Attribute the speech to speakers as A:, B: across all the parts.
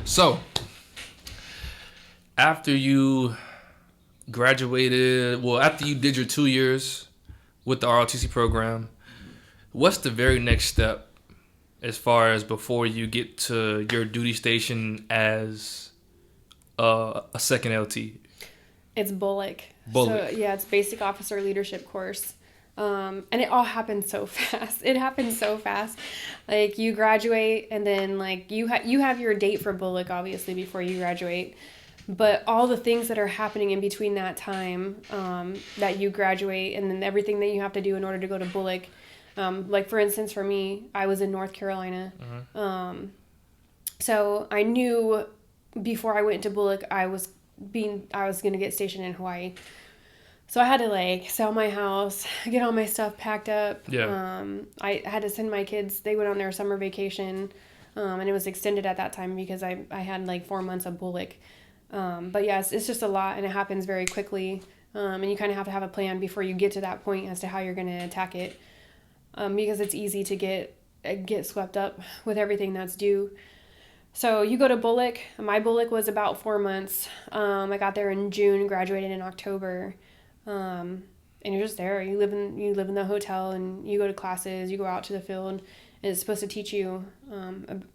A: So, after you graduated, after you did your 2 years with the ROTC program, what's the very next step as far as before you get to your duty station as a second LT?
B: It's BOLC.
A: BOLC.
B: So yeah, it's basic officer leadership course. And it all happens so fast. It happens so fast. Like you graduate and then like you have your date for BOLC obviously before you graduate. But all the things that are happening in between that time that you graduate and then everything that you have to do in order to go to BOLC. Like for instance, for me, I was in North Carolina. So I knew before I went to BOLC, I was going to get stationed in Hawaii. So I had to like sell my house, get all my stuff packed up.
A: Yeah.
B: I had to send my kids. They went on their summer vacation, and it was extended at that time because I had like 4 months of BOLC. But yeah, it's just a lot, and it happens very quickly. And you kind of have to have a plan before you get to that point as to how you're going to attack it, because it's easy to get swept up with everything that's due. So you go to BOLC. My BOLC was about 4 months. I got there in June, graduated in October. And you're just there. You live in the hotel and you go to classes, you go out to the field, and it's supposed to teach you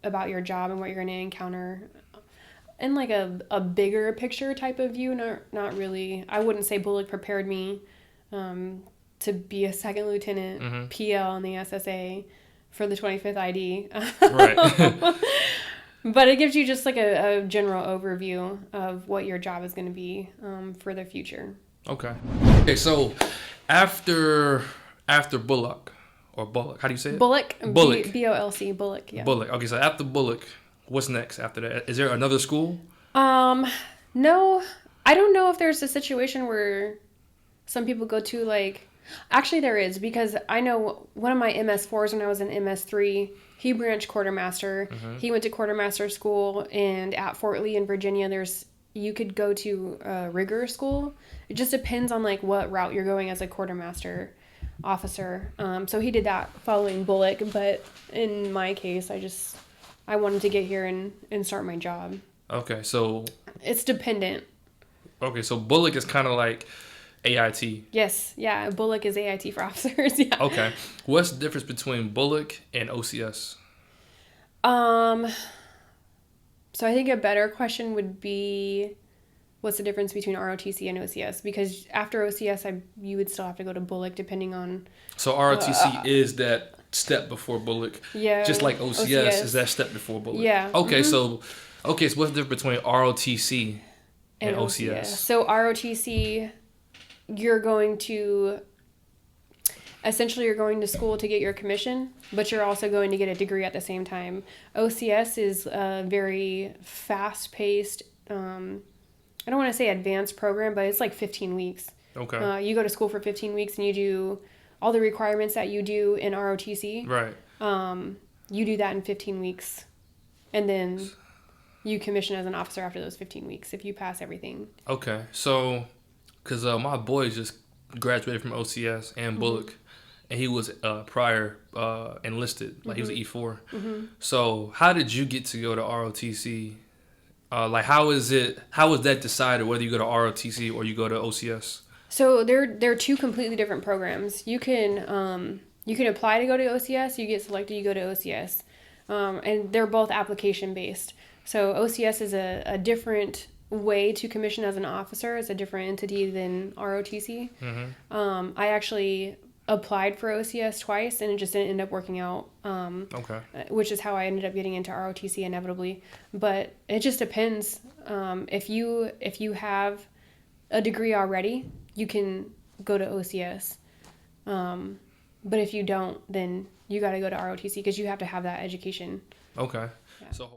B: about your job and what you're going to encounter in like a bigger picture type of view. Not really. I wouldn't say BOLC prepared me to be a second lieutenant PL in the SSA for the 25th ID.
A: Right.
B: But it gives you just like a general overview of what your job is going to be for the future.
A: Okay, so after BOLC, or BOLC, how do you say it?
B: BOLC.
A: BOLC.
B: BOLC. BOLC, yeah.
A: BOLC. Okay, so after BOLC, what's next after that? Is there another school?
B: No. I don't know if there's a situation where some people go to like... Actually, there is, because I know one of my MS4s when I was in MS3, he branched quartermaster. He went to quartermaster school, and at Fort Lee in Virginia, you could go to rigger school. It just depends on like what route you're going as a quartermaster officer. So he did that following BOLC, but in my case, I wanted to get here and start my job.
A: Okay, so
B: it's dependent.
A: Okay, so BOLC is kind of like AIT.
B: Yes, yeah, BOLC is AIT for officers. Yeah.
A: Okay, what's the difference between BOLC and OCS?
B: So I think a better question would be, what's the difference between ROTC and OCS? Because after OCS, you would still have to go to BOLC depending on...
A: So ROTC is that step before BOLC.
B: Yeah.
A: Just like OCS is that step before BOLC.
B: Yeah.
A: Okay, so what's the difference between ROTC and OCS?
B: So ROTC, you're going to school to get your commission, but you're also going to get a degree at the same time. OCS is a very fast-paced, I don't want to say advanced program, but it's like 15 weeks.
A: Okay.
B: You go to school for 15 weeks and you do all the requirements that you do in ROTC.
A: Right.
B: You do that in 15 weeks, and then you commission as an officer after those 15 weeks if you pass everything.
A: Okay, so because my boy just graduated from OCS and BOLC, and he was prior enlisted, like he was an E4. So how did you get to go to ROTC? Like how was that decided whether you go to ROTC or you go to OCS?
B: So they're two completely different programs. You can apply to go to OCS. You get selected, you go to OCS, and they're both application based. So OCS is a different way to commission as an officer. It's a different entity than ROTC. I actually applied for OCS twice, and it just didn't end up working out.
A: Okay.
B: Which is how I ended up getting into ROTC inevitably. But it just depends. If you have a degree already, you can go to OCS. But if you don't, then you got to go to ROTC because you have to have that education.
A: Okay.
B: Yeah.
A: So